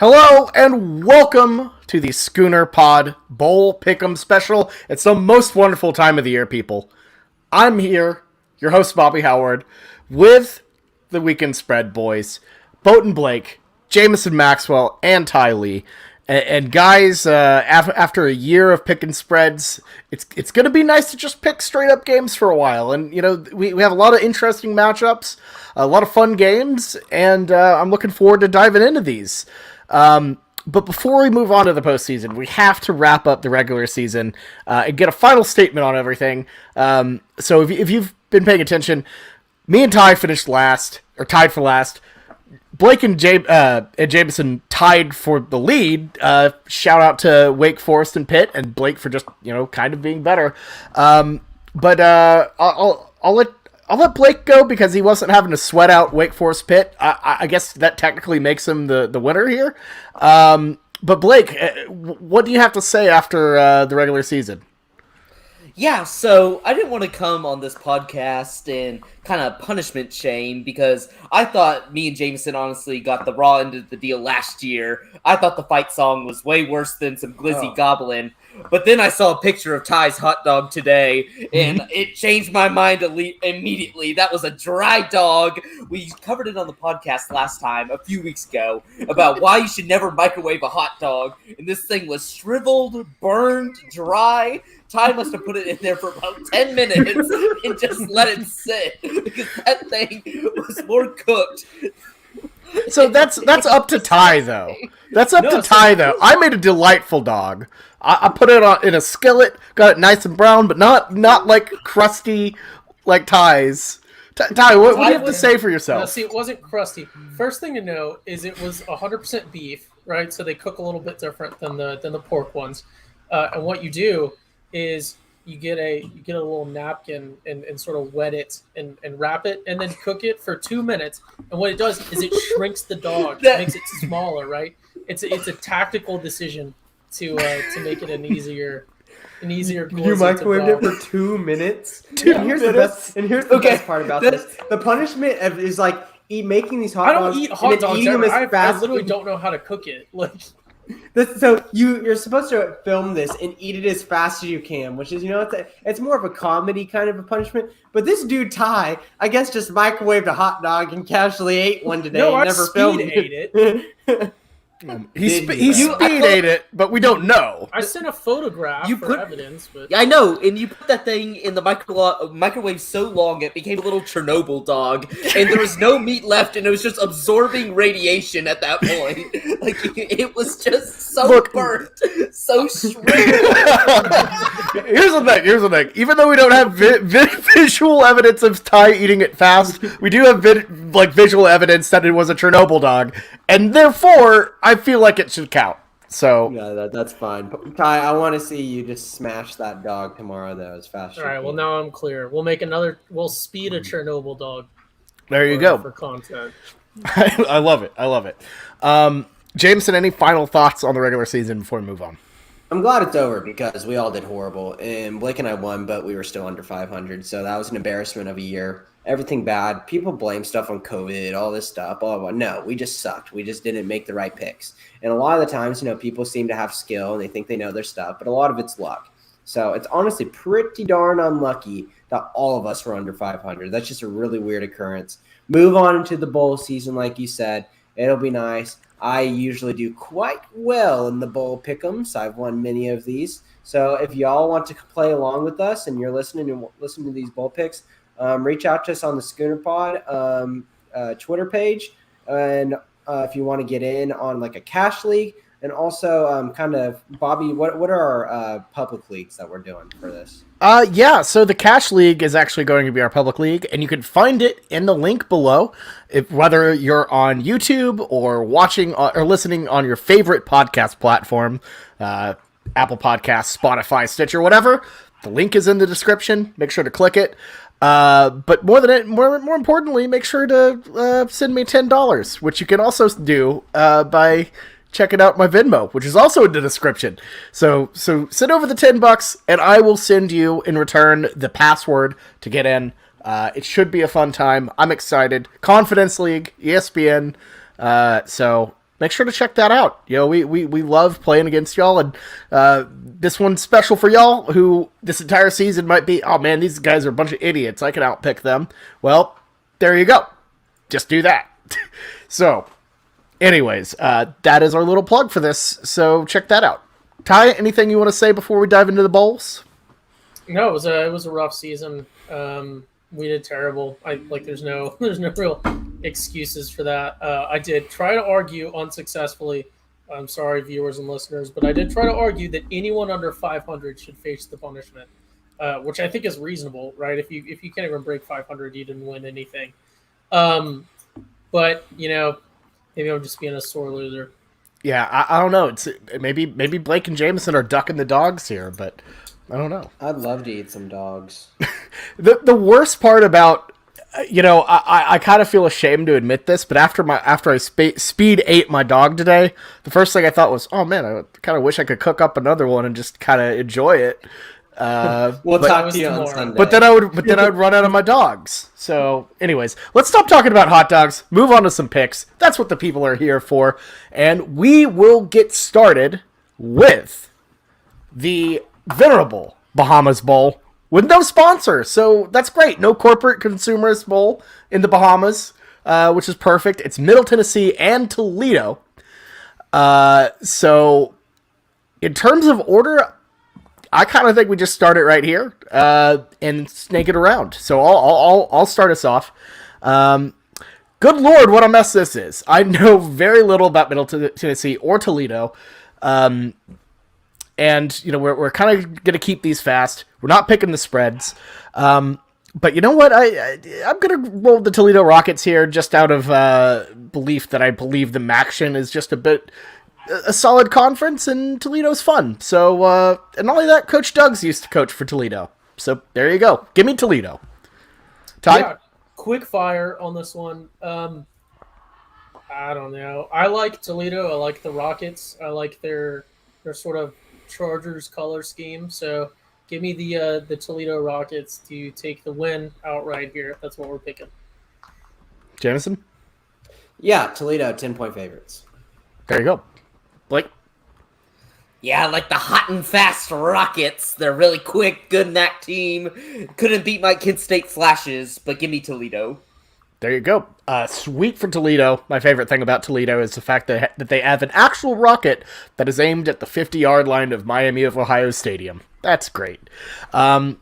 Hello and welcome to the Schooner Pod Bowl Pick'em Special. It's the most wonderful time of the year, people. I'm here, your host Bobby Howard, with the Weekend Spread boys, Boat Blake, Jameson Maxwell, and Ty Lee. And guys, after a year of picking spreads, it's going to be nice to just pick straight up games for a while. And, you know, we have a lot of interesting matchups, a lot of fun games, and I'm looking forward to diving into these. But before we move on to the postseason, we have to wrap up the regular season and get a final statement on everything. So if you've been paying attention, me and Ty finished last, or tied for last. Blake and Jameson tied for the lead. Shout out to Wake Forest and Pitt, and Blake for just, you know, kind of being better. But I'll let Blake go because he wasn't having to sweat out Wake Forest Pitt. I guess that technically makes him the winner here. But Blake, what do you have to say after the regular season? Yeah, so I didn't want to come on this podcast and kind of punishment shame because I thought me and Jameson honestly got the raw end of the deal last year. I thought the fight song was way worse than some glizzy goblin. But then I saw a picture of Ty's hot dog today, and it changed my mind immediately. That was a dry dog. We covered it on the podcast last time, a few weeks ago, about why you should never microwave a hot dog. And this thing was shriveled, burned, dry. Ty must have put it in there for about 10 minutes and just let it sit because that thing was more cooked. So that's up to Ty, though. That's up to Ty, though. I made a delightful dog. I put it in a skillet, got it nice and brown, but not like crusty like Ty's. Ty, what do you have to say for yourself? No, see, it wasn't crusty. First thing to know is it was 100% beef, right? So they cook a little bit different than the pork ones. And what you do is you get a little napkin and sort of wet it and wrap it and then cook it for 2 minutes. And what it does is it shrinks the dog, it makes it smaller, right? It's a tactical decision to make it an easier. You microwaved it for 2 minutes. And here's the best part about this. The punishment is like making these hot dogs. I don't eat hot dogs. I literally don't know how to cook it. Like. So you're supposed to film this and eat it as fast as you can, which is, you know, it's more of a comedy kind of a punishment. But this dude Ty, I guess, just microwaved a hot dog and casually ate one today. No, and never filmed it. He speed ate it, but we don't know. I sent a photograph for evidence. But I know, and you put that thing in the microwave so long it became a little Chernobyl dog, and there was no meat left, and it was just absorbing radiation at that point. Like, it was just so burnt, so shriveled. Here's the thing. Even though we don't have visual evidence of Ty eating it fast, we do have visual evidence that it was a Chernobyl dog, and therefore I feel like it should count. So yeah, that's fine. Ty, I want to see you just smash that dog tomorrow, though, as fast as you can. All right, well, now I'm clear. We'll speed a Chernobyl dog. There you go. For content. I love it. Jameson, any final thoughts on the regular season before we move on? I'm glad it's over because we all did horrible. And Blake and I won, but we were still under 500. So that was an embarrassment of a year. Everything bad. People blame stuff on COVID, all this stuff. Blah, blah, blah. No, we just sucked. We just didn't make the right picks. And a lot of the times, you know, people seem to have skill and they think they know their stuff, but a lot of it's luck. So it's honestly pretty darn unlucky that all of us were under 500. That's just a really weird occurrence. Move on into the bowl season, like you said. It'll be nice. I usually do quite well in the bowl pick'ems. I've won many of these. So if y'all want to play along with us and you're listening to these bowl picks, reach out to us on the Schooner Pod Twitter page. And if you want to get in on like a cash league, and also kind of, Bobby, what are our public leagues that we're doing for this? Yeah, so the Cash League is actually going to be our public league, and you can find it in the link below. Whether you're on YouTube or watching or listening on your favorite podcast platform, Apple Podcasts, Spotify, Stitcher, whatever, the link is in the description. Make sure to click it. But more importantly, make sure to send me $10, which you can also do by checking out my Venmo, which is also in the description. So send over the $10 and I will send you in return the password to get in. It should be a fun time. I'm excited. Confidence League, ESPN. So make sure to check that out. We love playing against y'all, and this one's special for y'all who this entire season might be, oh man, these guys are a bunch of idiots. I can outpick them. Well, there you go. Just do that. So, anyways, that is our little plug for this. So check that out. Ty, anything you want to say before we dive into the bowls? No, it was a rough season. We did terrible. There's no real excuses for that. I did try to argue unsuccessfully. I'm sorry, viewers and listeners, but I did try to argue that anyone under 500 should face the punishment, which I think is reasonable, right? If you can't even break 500, you didn't win anything. But maybe I'm just being a sore loser. Yeah, I don't know. It's maybe Blake and Jameson are ducking the dogs here, but I don't know. I'd love to eat some dogs. The worst part about, I kind of feel ashamed to admit this, but after I speed ate my dog today, the first thing I thought was, oh man, I kind of wish I could cook up another one and just kind of enjoy it. We'll talk to you on Sunday. But then I would run out of my dogs. So, anyways, let's stop talking about hot dogs. Move on to some picks. That's what the people are here for, and we will get started with the venerable Bahamas Bowl with no sponsor. So that's great. No corporate consumerist bowl in the Bahamas, which is perfect. It's Middle Tennessee and Toledo. So in terms of order, I kind of think we just start it right here and snake it around. So I'll start us off. Good Lord, what a mess this is. I know very little about Middle Tennessee or Toledo. And, we're kind of going to keep these fast. We're not picking the spreads. But you know what? I'm going to roll the Toledo Rockets here just out of belief that I believe the Maction is just a solid conference, and Toledo's fun. So, and not only that, Coach Doug's used to coach for Toledo. So there you go. Give me Toledo. Ty? Yeah, quick fire on this one. I don't know. I like Toledo. I like the Rockets. I like their sort of Chargers color scheme. So give me the Toledo Rockets to take the win outright here. That's what we're picking. Jameson? Yeah, Toledo, 10-point favorites. There you go. Blake? Yeah, like the hot and fast Rockets. They're really quick, good in that team. Couldn't beat my Kent State Flashes, but give me Toledo. There you go. Sweet for Toledo. My favorite thing about Toledo is the fact that they have an actual rocket that is aimed at the 50-yard line of Miami of Ohio Stadium. That's great. Ty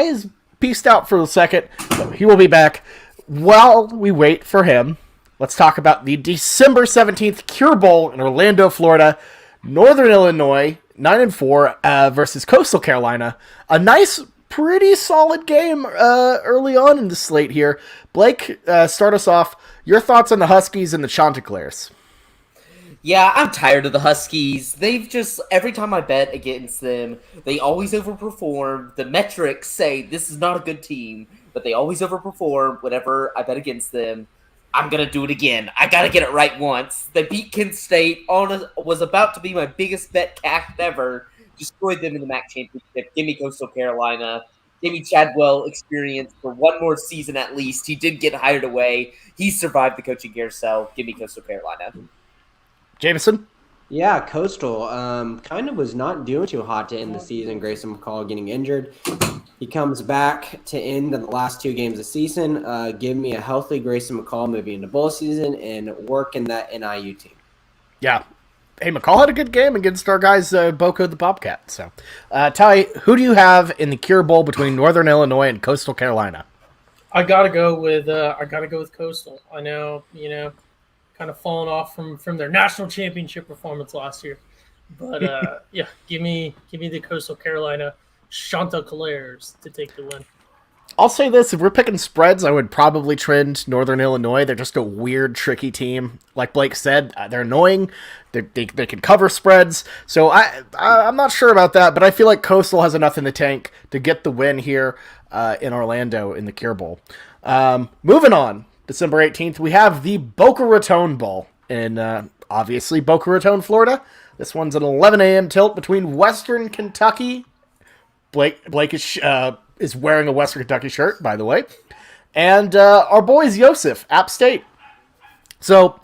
is peaced out for a second, so he will be back. While we wait for him, let's talk about the December 17th Cure Bowl in Orlando, Florida. Northern Illinois, 9-4 versus Coastal Carolina. A nice, pretty solid game early on in the slate here. Blake, start us off. Your thoughts on the Huskies and the Chanticleers? Yeah, I'm tired of the Huskies. They've just, every time I bet against them, they always overperform. The metrics say this is not a good team, but they always overperform whenever I bet against them. I'm going to do it again. I got to get it right once. They beat Kent State. Was about to be my biggest bet cashed ever. Destroyed them in the MAC championship. Give me Coastal Carolina. Give me Chadwell experience for one more season at least. He did get hired away. He survived the coaching carousel. Give me Coastal Carolina. Jameson? Yeah, Coastal kind of was not doing too hot to end the season. Grayson McCall getting injured. He comes back to end the last two games of the season. Give me a healthy Grayson McCall moving into bowl season and working that NIU team. Yeah. Hey, McCall had a good game against our guys, Boca the Bobcat. So, Ty, who do you have in the Cure Bowl between Northern Illinois and Coastal Carolina? I gotta go with Coastal. I know, kind of fallen off from their national championship performance last year, but yeah, give me the Coastal Carolina Chanticleers to take the win. I'll say this, if we're picking spreads, I would probably trend Northern Illinois. They're just a weird, tricky team. Like Blake said, they're annoying. They can cover spreads. So I'm not sure about that, but I feel like Coastal has enough in the tank to get the win here in Orlando in the Cure Bowl. Moving on, December 18th, we have the Boca Raton Bowl in, obviously, Boca Raton, Florida. This one's an 11 a.m. tilt between Western Kentucky. Blake is wearing a Western Kentucky shirt, by the way. And our boys, Yosef, App State. So,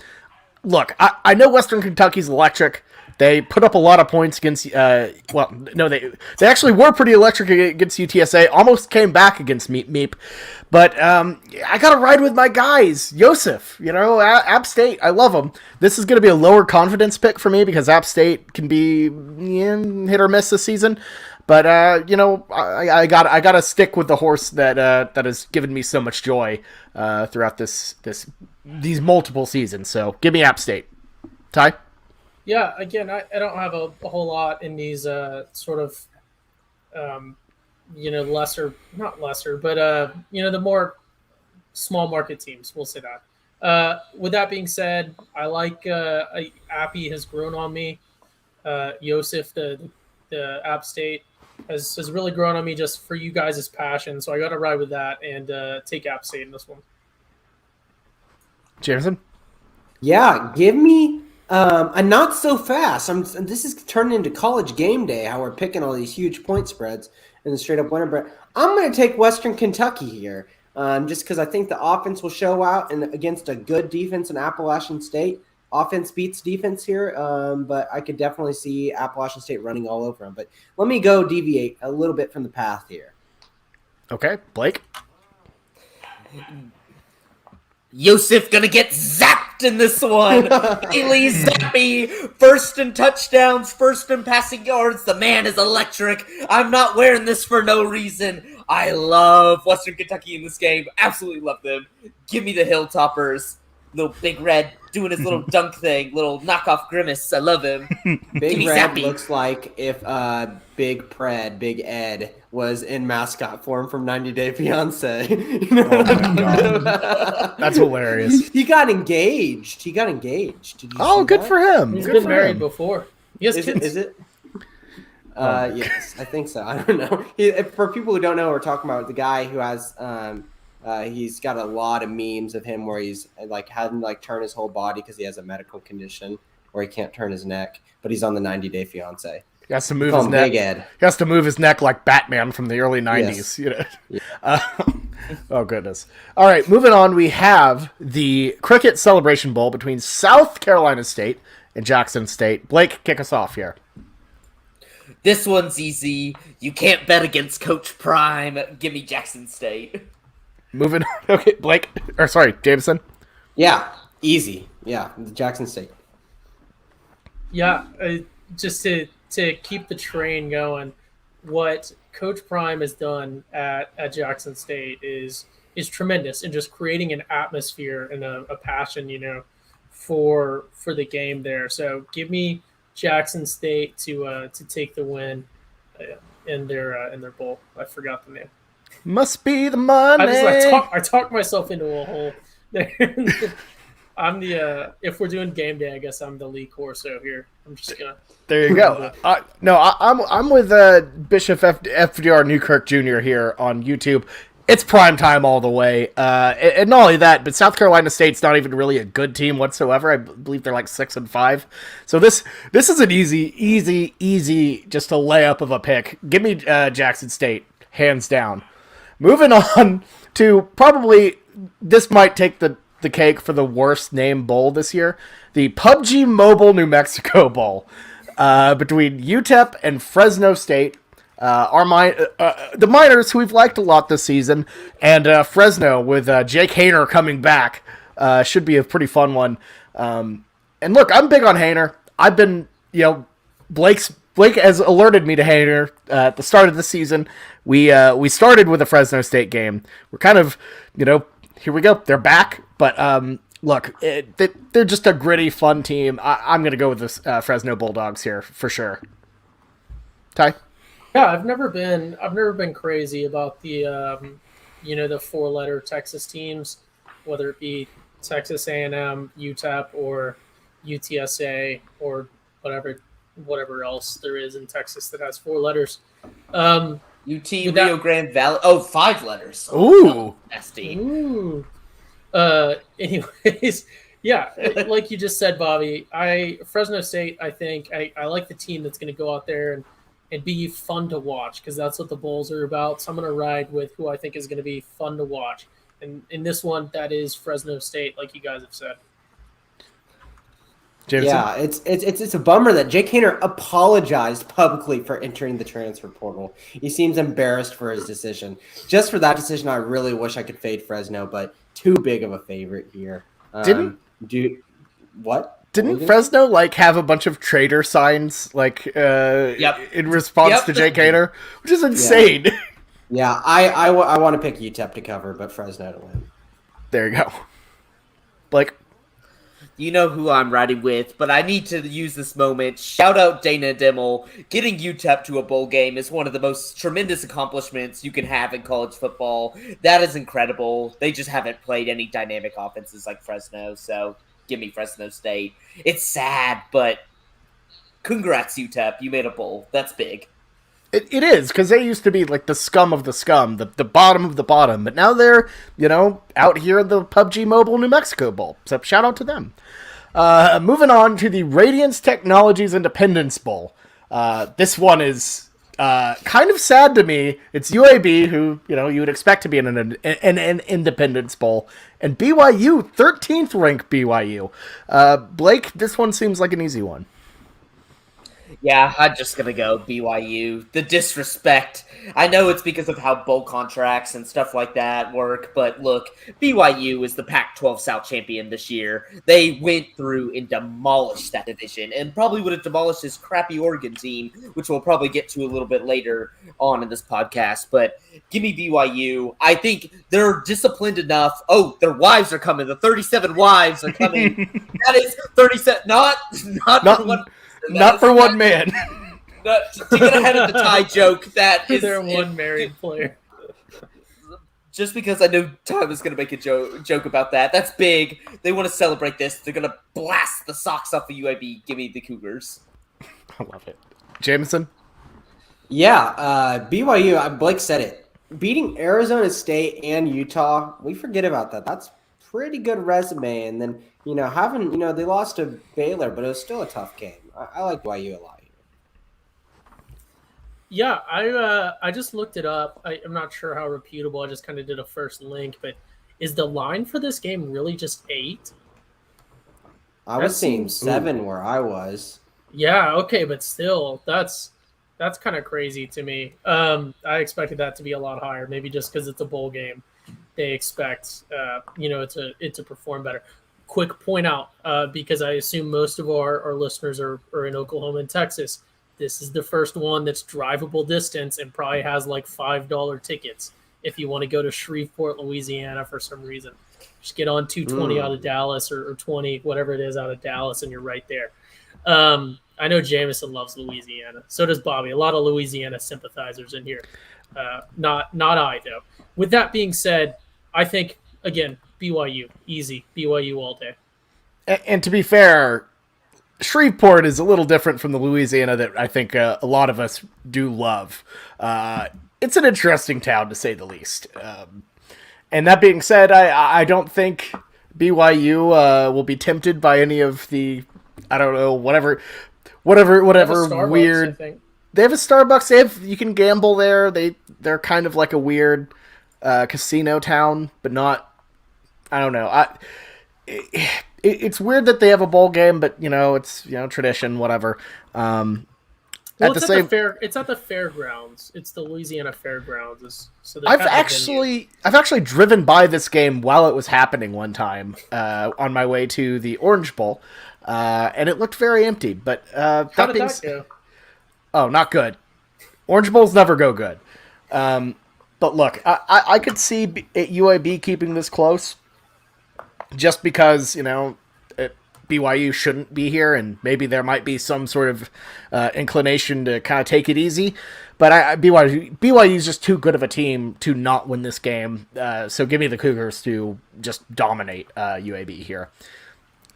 look, I know Western Kentucky's electric. They put up a lot of points against. They actually were pretty electric against UTSA. Almost came back against Meep. But I gotta ride with my guys, Yosef. App State. I love them. This is gonna be a lower confidence pick for me because App State can be hit or miss this season. But I gotta stick with the horse that has given me so much joy throughout these multiple seasons. So give me App State. Ty? Yeah, again, I don't have a whole lot in these sort of, lesser, not lesser, but, the more small market teams, we'll say that. With that being said, I like Appy has grown on me. Yosef, the App State, has really grown on me just for you guys' passion. So I got to ride with that and take App State in this one. Jameson? Yeah, give me a not so fast. This is turning into college game day, how we're picking all these huge point spreads in the straight up winner. But I'm going to take Western Kentucky here just because I think the offense will show out and against a good defense in Appalachian State. Offense beats defense here, but I could definitely see Appalachian State running all over them. But let me go deviate a little bit from the path here. Okay, Blake? Yosef gonna get zapped in this one. Bailey Zappi, first in touchdowns, first in passing yards. The man is electric. I'm not wearing this for no reason. I love Western Kentucky in this game. Absolutely love them. Give me the Hilltoppers. Little Big Red doing his little dunk thing, little knockoff Grimace. I love him. Big Red looks like if Big Ed was in mascot form from 90 Day Fiance. That's hilarious. He got engaged. Did you see good that? for him. He's Good been for married him. before. Yes, Is it? Yes, I think so. I don't know. For people who don't know, we're talking about the guy who has he's got a lot of memes of him where he's hadn't turn his whole body because he has a medical condition where he can't turn his neck, but he's on the 90 Day Fiance. He has to move his neck. Big Ed. He has to move his neck like Batman from the early 90s. Yes. Yeah. Oh, goodness. All right, moving on. We have the Cricket Celebration Bowl between South Carolina State and Jackson State. Blake, kick us off here. This one's easy. You can't bet against Coach Prime. Give me Jackson State. Moving on. Okay, Blake. Or sorry, Jameson. Yeah, easy. Yeah, Jackson State. Yeah, just to keep the train going, what Coach Prime has done at Jackson State is tremendous in just creating an atmosphere and a passion, for the game there. So give me Jackson State to take the win in their bowl. I forgot the name. Must be the money. I talked myself into a hole there. I'm the if we're doing game day, I guess I'm the Lee Corso here. I'm just gonna. There you go. I'm with Bishop FDR Newkirk Jr. here on YouTube. It's prime time all the way, and not only that, but South Carolina State's not even really a good team whatsoever. I believe they're 6-5. So this is an easy just a layup of a pick. Give me Jackson State hands down. Moving on to probably this might take the cake for the worst named bowl this year, the PUBG Mobile New Mexico Bowl between UTEP and Fresno State. The Miners, who we've liked a lot this season, and Fresno with Jake Haener coming back should be a pretty fun one. And look, I'm big on Haener. I've been, Blake has alerted me to Haener at the start of the season. We started with a Fresno State game. We're kind of, here we go. They're back, but look, they're just a gritty, fun team. I'm going to go with the Fresno Bulldogs here for sure. Ty? Yeah, I've never been crazy about the the 4-letter Texas teams, whether it be Texas A&M, UTEP, or UTSA, or whatever else there is in Texas that has 4 letters. UT Rio Grande Valley. Oh, 5 letters. Ooh. Nasty. Ooh. Anyways, yeah, like you just said, Bobby, Fresno State, I think I like the team that's going to go out there and be fun to watch, because that's what the bowls are about. So I'm going to ride with who I think is going to be fun to watch. And in this one, that is Fresno State, like you guys have said. Jameson? Yeah, it's a bummer that Jake Haener apologized publicly for entering the transfer portal. He seems embarrassed for his decision. Just for that decision, I really wish I could fade Fresno, but too big of a favorite here. Didn't what? Didn't Fresno like have a bunch of traitor signs like in response to Jake Haener, which is insane. Yeah, I want to pick UTEP to cover, but Fresno to win. There you go. Blake? You know who I'm riding with, but I need to use this moment. Shout out Dana Dimmel. Getting UTEP to a bowl game is one of the most tremendous accomplishments you can have in college football. That is incredible. They just haven't played any dynamic offenses like Fresno, so give me Fresno State. It's sad, but congrats, UTEP. You made a bowl. That's big. It is, because they used to be like the scum of the scum, the bottom of the bottom, but now they're, out here in the PUBG Mobile New Mexico Bowl. So shout out to them. Moving on to the Radiance Technologies Independence Bowl. This one is kind of sad to me. It's UAB, who, you would expect to be in an Independence Bowl, and BYU, 13th ranked BYU. Blake, this one seems like an easy one. Yeah, I'm just going to go BYU. The disrespect. I know it's because of how bowl contracts and stuff like that work, but look, BYU is the Pac-12 South champion this year. They went through and demolished that division and probably would have demolished this crappy Oregon team, which we'll probably get to a little bit later on in this podcast, but give me BYU. I think they're disciplined enough. Oh, their wives are coming. The 37 wives are coming. That is 37. Not for one. Not for one man. To get ahead of the tie joke, that is their one married player. Just because I know Ty was going to make a joke about that. That's big. They want to celebrate this. They're going to blast the socks off of UAB. Give me the Cougars. I love it. Jameson? Yeah, BYU, Blake said it. Beating Arizona State and Utah, we forget about that. That's pretty good resume. And then, they lost to Baylor, but it was still a tough game. I like BYU a lot. Yeah, I just looked it up. I'm not sure how reputable. I just kind of did a first link, but is the line for this game really just 8? I was seeing 7 where I was. Yeah, okay, but still, that's kind of crazy to me. I expected that to be a lot higher, maybe just because it's a bowl game. They expect, it to perform better. Quick point out, because I assume most of our listeners are in Oklahoma and Texas. This is the first one that's drivable distance and probably has like $5 tickets if you want to go to Shreveport, Louisiana for some reason. Just get on 220 out of Dallas or 20, whatever it is, out of Dallas, and you're right there. I know Jameson loves Louisiana. So does Bobby. A lot of Louisiana sympathizers in here. Not I, though. With that being said, I think, again, BYU. Easy. BYU all day. And to be fair, Shreveport is a little different from the Louisiana that I think a lot of us do love. It's an interesting town, to say the least. And that being said, I don't think BYU will be tempted by any of the, I don't know, whatever weird. They have a Starbucks. You can gamble there. They're kind of like a weird casino town, but not. I don't know. It's weird that they have a bowl game, but it's tradition, whatever. It's at the fairgrounds. It's the Louisiana Fairgrounds. So I've actually driven by this game while it was happening one time on my way to the Orange Bowl, and it looked very empty. But how did that go? Oh, not good. Orange Bowls never go good. But look, I could see UAB keeping this close. Just because, BYU shouldn't be here, and maybe there might be some sort of inclination to kind of take it easy. But BYU is just too good of a team to not win this game. So give me the Cougars to just dominate UAB here.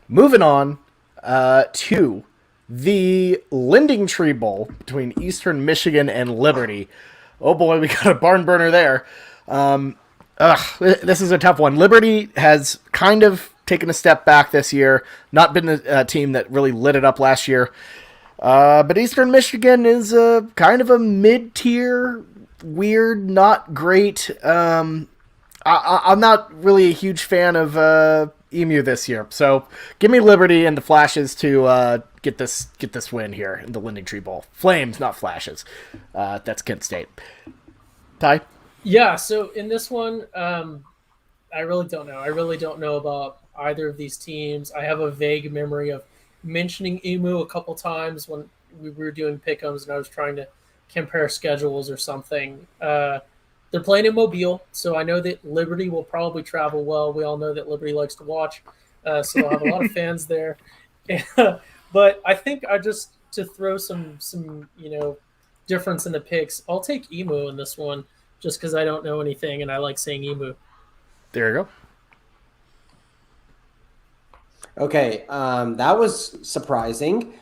Moving on to the Lending Tree Bowl between Eastern Michigan and Liberty. Oh boy, we got a barn burner there. This is a tough one. Liberty has kind of taken a step back this year, not been a team that really lit it up last year. But Eastern Michigan is kind of a mid-tier, weird, not great. I'm not really a huge fan of Emu this year. So give me Liberty and the Flashes to get this win here in the Lending Tree Bowl. Flames, not Flashes. That's Kent State. Ty? Yeah, so in this one, I really don't know. I really don't know about either of these teams. I have a vague memory of mentioning Emu a couple times when we were doing pick'ems and I was trying to compare schedules or something. They're playing in Mobile, so I know that Liberty will probably travel well. We all know that Liberty likes to watch, so they'll have a lot of fans there. But I think to throw some difference in the picks, I'll take Emu in this one just because I don't know anything and I like saying Emu. There you go. Okay, that was surprising.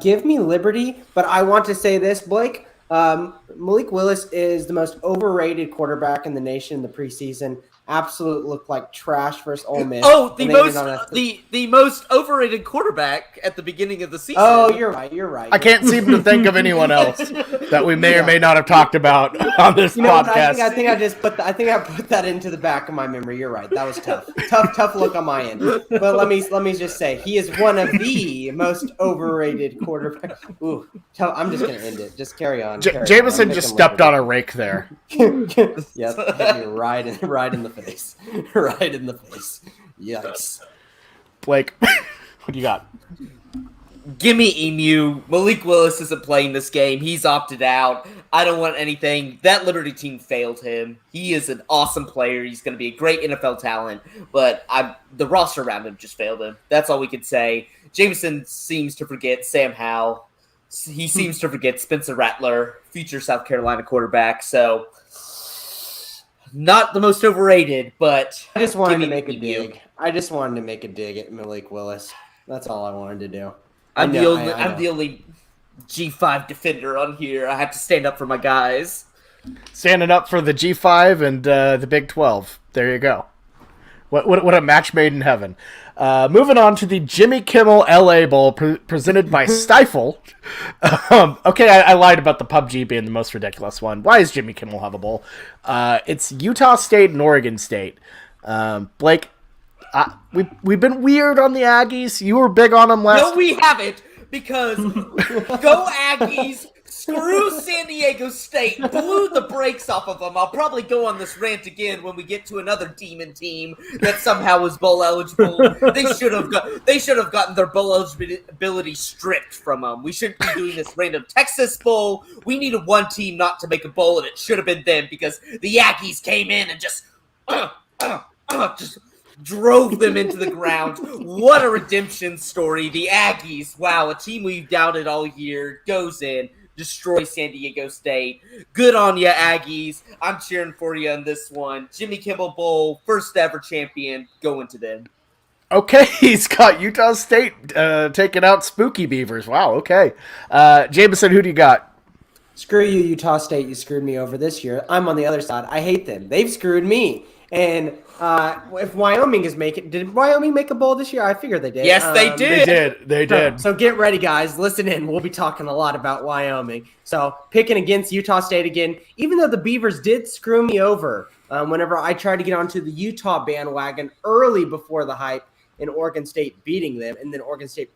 Give me Liberty, but I want to say this, Blake. Malik Willis is the most overrated quarterback in the nation in the preseason. Absolute looked like trash versus Ole Miss. Oh, the most overrated quarterback at the beginning of the season. Oh, you're right. I can't seem to think of anyone else that we may or may not have talked about on this podcast. I think I put that into the back of my memory. You're right. That was tough. Tough look on my end. But let me just say he is one of the most overrated quarterbacks. Ooh, I'm just gonna end it. Just carry on. Jameson just stepped on a rake there. Yep, hit me right in the face. Right in the face. Yikes. Blake, what do you got? Gimme Emu. Malik Willis isn't playing this game. He's opted out. I don't want anything. That Liberty team failed him. He is an awesome player. He's going to be a great NFL talent, but the roster around him just failed him. That's all we can say. Jameson seems to forget Sam Howell. He seems to forget Spencer Rattler, future South Carolina quarterback. So, not the most overrated, but I just wanted to make a dig. I just wanted to make a dig at Malik Willis. That's all I wanted to do. I'm the only G5 defender on here. I have to stand up for my guys. Standing up for the G5 and the Big 12. There you go. What a match made in heaven. Moving on to the Jimmy Kimmel LA Bowl presented by Stifle. Okay, I lied about the PUBG being the most ridiculous one. Why does Jimmy Kimmel have a bowl? It's Utah State and Oregon State. Blake, we've been weird on the Aggies. You were big on them last. No, we haven't, because go Aggies. Screw San Diego State. Blew the brakes off of them. I'll probably go on this rant again when we get to another demon team that somehow was bowl eligible. They should have gotten their bowl eligibility stripped from them. We shouldn't be doing this random Texas bowl. We needed one team not to make a bowl, and it should have been them, because the Aggies came in and just drove them into the ground. What a redemption story. The Aggies, wow, a team we've doubted all year, goes in, destroy San Diego State. Good on ya, Aggies. I'm cheering for you on this one. Jimmy Kimmel Bowl, first ever champion, going to them. Okay, he's got Utah State taking out Spooky Beavers. Wow, okay. Jameson, who do you got? Screw you, Utah State. You screwed me over this year. I'm on the other side. I hate them. They've screwed me. And if Wyoming did Wyoming make a bowl this year? I figure they did. Yes, they did. They did. So get ready, guys. Listen in. We'll be talking a lot about Wyoming. So picking against Utah State again, even though the Beavers did screw me over whenever I tried to get onto the Utah bandwagon early before the hype, and Oregon State beating them, and then Oregon State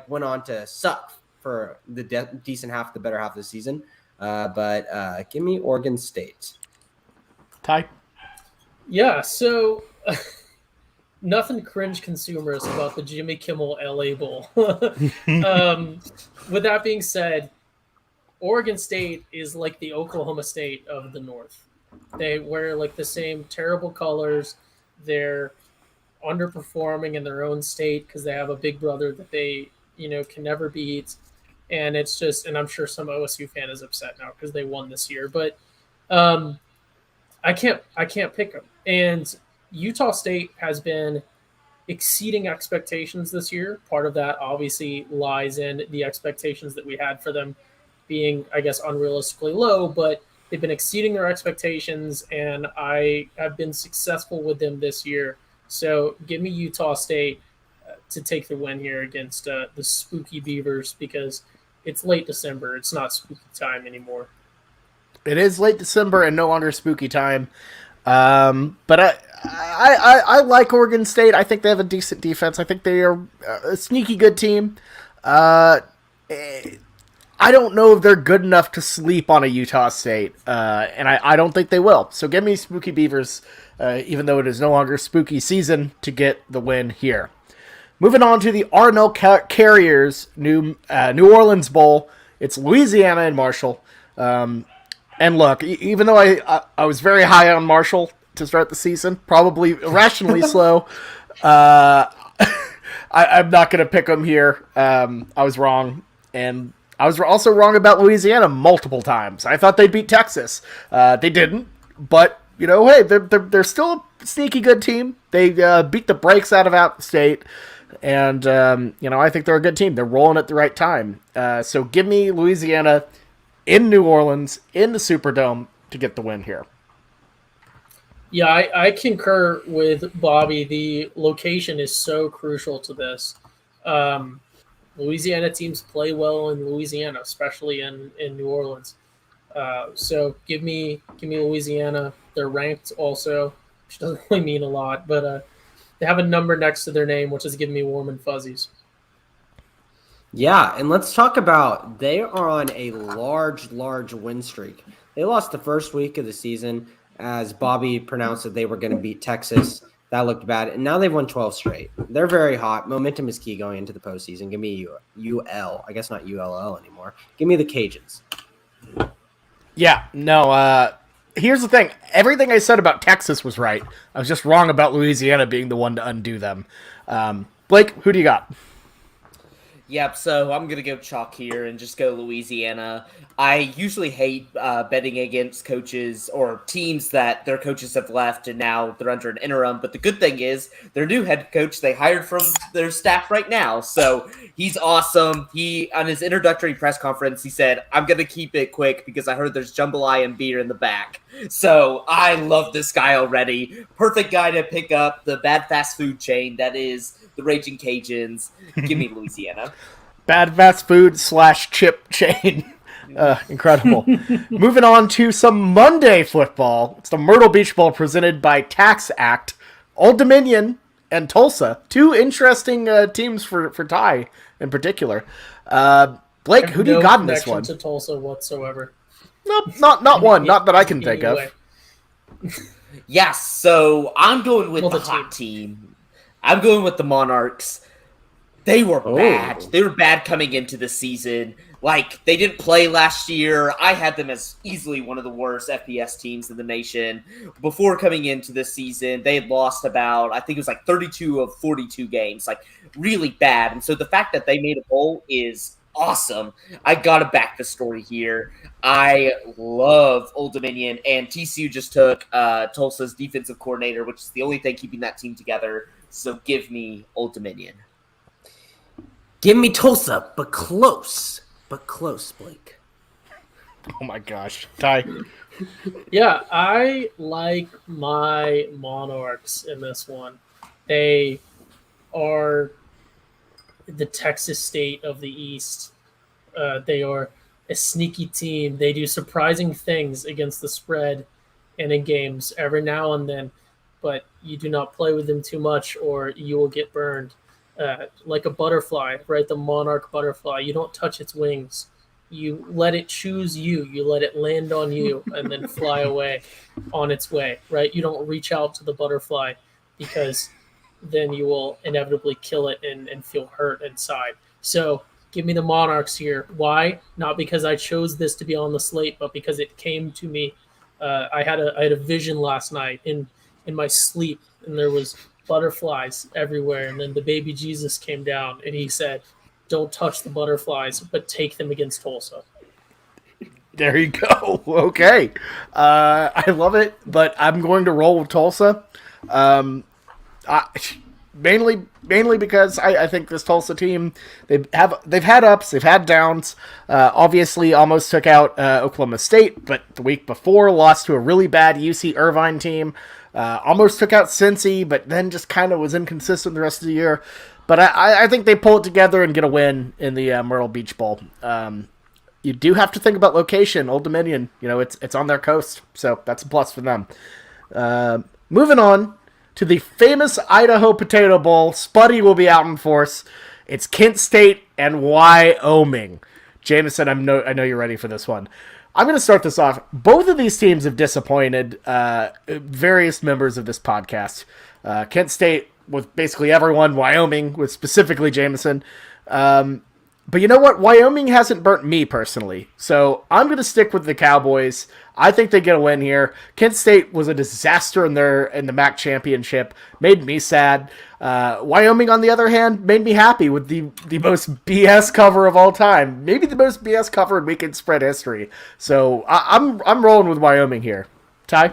went on to suck for the decent half, the better half of the season. But give me Oregon State. Ty? Yeah, so nothing cringe consumers about the Jimmy Kimmel LA Bowl. With that being said, Oregon State is like the Oklahoma State of the North. They wear the same terrible colors. They're underperforming in their own state because they have a big brother that they, can never beat. And it's just, and I'm sure some OSU fan is upset now because they won this year, but I can't pick them. And Utah State has been exceeding expectations this year. Part of that obviously lies in the expectations that we had for them being, I guess, unrealistically low, but they've been exceeding their expectations, and I have been successful with them this year. So give me Utah State to take the win here against the Spooky Beavers, because it's late December. It's not spooky time anymore. It is late December and no longer spooky time. But I like Oregon State. I think they have a decent defense. I think they are a sneaky good team. I don't know if they're good enough to sleep on a Utah State, and I don't think they will. So give me Spooky Beavers, even though it is no longer spooky season, to get the win here. Moving on to the Arnold Carriers New Orleans Bowl. It's Louisiana and Marshall. And look, even though I was very high on Marshall to start the season, probably irrationally slow, I'm not going to pick them here. I was wrong. And I was also wrong about Louisiana multiple times. I thought they'd beat Texas. They didn't. But, hey, they're still a sneaky good team. They beat the brakes out of Out State. And, I think they're a good team. They're rolling at the right time. So give me Louisiana in New Orleans, in the Superdome, to get the win here. Yeah, I concur with Bobby. The location is so crucial to this. Louisiana teams play well in Louisiana, especially in New Orleans. So give me Louisiana. They're ranked also, which doesn't really mean a lot, but they have a number next to their name, which is giving me warm and fuzzies. Yeah, and let's talk about they are on a large win streak. They lost the first week of the season, as Bobby pronounced that they were going to beat Texas. That looked bad, and now they've won 12 straight. They're very hot. Momentum is key going into the postseason. Give me UL. I guess not ULL anymore. Give me the Cajuns. Yeah, no, here's the thing. Everything I said about Texas was right. I was just wrong about Louisiana being the one to undo them. Blake, who do you got? Yep, so I'm going to go chalk here and just go Louisiana. I usually hate betting against coaches or teams that their coaches have left and now they're under an interim. But the good thing is their new head coach they hired from their staff right now. So he's awesome. He, on his introductory press conference, he said, I'm going to keep it quick because I heard there's jambalaya and beer in the back. So I love this guy already. Perfect guy to pick up the bad fast food chain that is the Raging Cajuns. Give me Louisiana. Bad fast food / chip chain. Incredible. Moving on to some Monday football. It's the Myrtle Beach Bowl presented by Tax Act. Old Dominion and Tulsa. Two interesting teams for Ty in particular. Blake, who do you got in this one? To Tulsa whatsoever. Nope, not one. Not that I can think of. Yes, so I'm going with the hot team. I'm going with the Monarchs. They were bad. They were bad coming into the season. Like, they didn't play last year. I had them as easily one of the worst FBS teams in the nation. Before coming into this season, they had lost about, I think it was like 32 of 42 games. Like, really bad. And so the fact that they made a bowl is awesome. I got to back the story here. I love Old Dominion, and TCU just took Tulsa's defensive coordinator, which is the only thing keeping that team together. So give me Old Dominion. Give me Tulsa, but close. But close, Blake. Oh my gosh. Ty. Yeah, I like my Monarchs in this one. They are the Texas State of the East. They are a sneaky team. They do surprising things against the spread and in games every now and then, but you do not play with them too much or you will get burned. Like a butterfly, right? The monarch butterfly. You don't touch its wings. You let it choose you. You let it land on you and then fly away on its way, right? You don't reach out to the butterfly because then you will inevitably kill it and feel hurt inside. So give me the Monarchs here. Why? Not because I chose this to be on the slate, but because it came to me. I had a vision last night in my sleep, and there was butterflies everywhere. And then the baby Jesus came down, and he said, "Don't touch the butterflies, but take them against Tulsa." There you go. Okay. I love it, but I'm going to roll with Tulsa. Mainly because I think this Tulsa team, they've had ups, they've had downs. Obviously, almost took out Oklahoma State, but the week before lost to a really bad UC Irvine team. Almost took out Cincy, but then just kind of was inconsistent the rest of the year. But I think they pull it together and get a win in the Myrtle Beach Bowl. You do have to think about location. Old Dominion, it's on their coast, so that's a plus for them. Moving on to the famous Idaho Potato Bowl. Spuddy will be out in force. It's Kent State and Wyoming. Jameson, I know you're ready for this one. I'm going to start this off. Both of these teams have disappointed various members of this podcast. Kent State with basically everyone. Wyoming with specifically Jameson. But you know what? Wyoming hasn't burnt me personally. So I'm going to stick with the Cowboys. I think they get a win here. Kent State was a disaster in the MAC championship. Made me sad. Wyoming, on the other hand, made me happy with the most BS cover of all time. Maybe the most BS cover in weekend spread history. So I'm rolling with Wyoming here. Ty?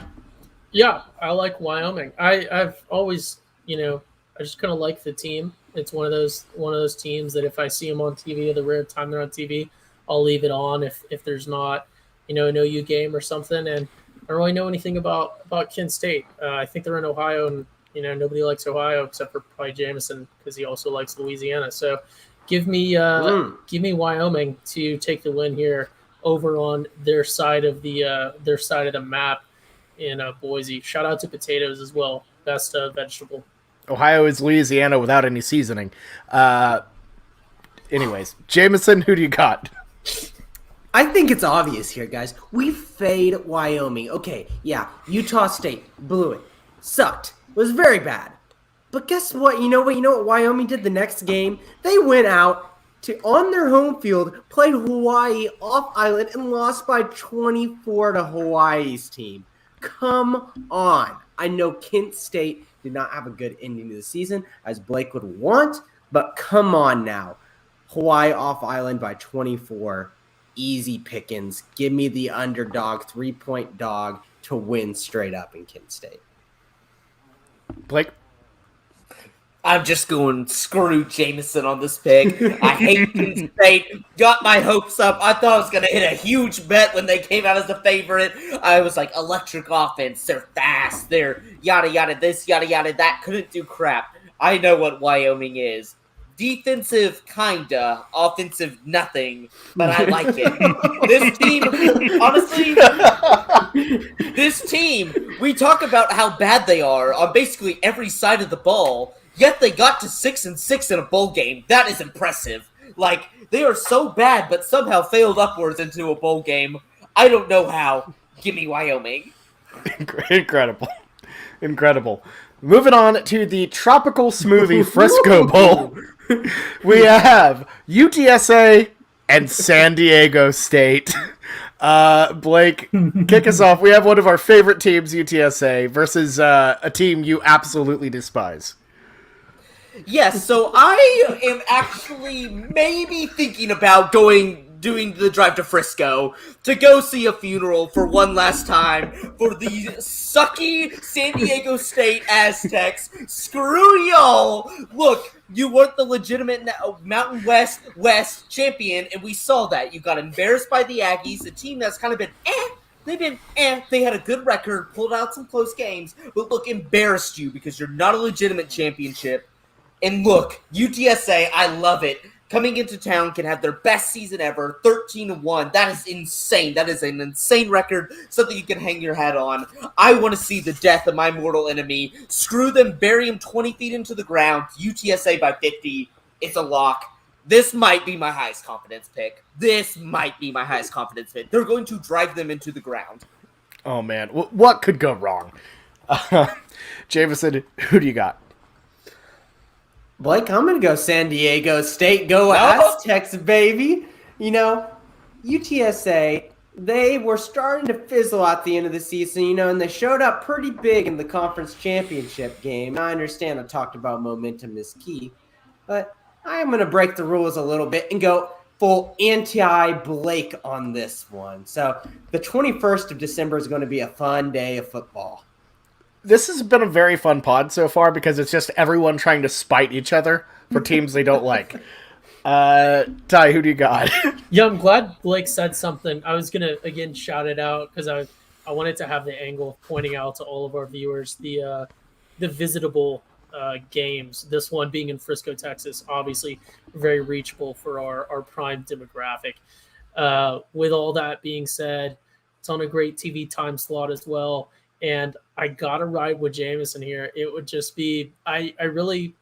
Yeah, I like Wyoming. I've always, I just kind of like the team. It's one of those teams that if I see them on TV, the rare time they're on TV, I'll leave it on if there's not, a no-you game or something. And I don't really know anything about Kent State. I think they're in Ohio, and nobody likes Ohio except for probably Jameson because he also likes Louisiana. So give me Wyoming to take the win here over on their side of the map in Boise. Shout out to potatoes as well, best vegetable. Ohio is Louisiana without any seasoning. Anyways, Jameson, who do you got? I think it's obvious here, guys. We fade Wyoming. Okay, yeah, Utah State blew it. Sucked. Was very bad. But guess what? You know what Wyoming did the next game? They went out on their home field, played Hawaii off island, and lost by 24 to Hawaii's team. Come on. I know Kent State did not have a good ending to the season, as Blake would want, but come on now. Hawaii off island by 24. Easy pickings. Give me the underdog, 3-point dog to win straight up in Kent State. Blake? I'm just going screw Jameson on this pick. I hate Kent State. Got my hopes up. I thought I was going to hit a huge bet when they came out as a favorite. I was like, electric offense. They're fast. They're yada, yada, this, yada, yada, that. Couldn't do crap. I know what Wyoming is. Defensive, kinda. Offensive, nothing. But I like it. This team, honestly, we talk about how bad they are on basically every side of the ball, yet they got to 6-6 in a bowl game. That is impressive. Like, they are so bad, but somehow failed upwards into a bowl game. I don't know how. Give me Wyoming. Incredible. Moving on to the Tropical Smoothie Frisco Bowl. We have UTSA and San Diego State. Blake, kick us off. We have one of our favorite teams, UTSA, versus a team you absolutely despise. Yes, so I am actually maybe thinking about doing the drive to Frisco to go see a funeral for one last time for the sucky San Diego State Aztecs. Screw y'all! Look, you weren't the legitimate Mountain West champion, and we saw that. You got embarrassed by the Aggies, a team that's kind of been They had a good record, pulled out some close games, but look, embarrassed you because you're not a legitimate championship. And look, UTSA, I love it. Coming into town can have their best season ever, 13-1. That is insane. That is an insane record, something you can hang your hat on. I want to see the death of my mortal enemy. Screw them, bury him 20 feet into the ground. UTSA by 50. It's a lock. This might be my highest confidence pick. They're going to drive them into the ground. Oh, man. What could go wrong? Jameson, who do you got? Blake, I'm going to go San Diego State. Go Aztecs, baby. UTSA, they were starting to fizzle at the end of the season, and they showed up pretty big in the conference championship game. I understand I talked about momentum is key, but I am going to break the rules a little bit and go full anti-Blake on this one. So the 21st of December is going to be a fun day of football. This has been a very fun pod so far because it's just everyone trying to spite each other for teams they don't like. Ty, who do you got? Yeah, I'm glad Blake said something. I was going to, again, shout it out because I wanted to have the angle of pointing out to all of our viewers the visitable games. This one being in Frisco, Texas, obviously very reachable for our prime demographic. With all that being said, it's on a great TV time slot as well. and I gotta ride with Jameson here. It would just be I really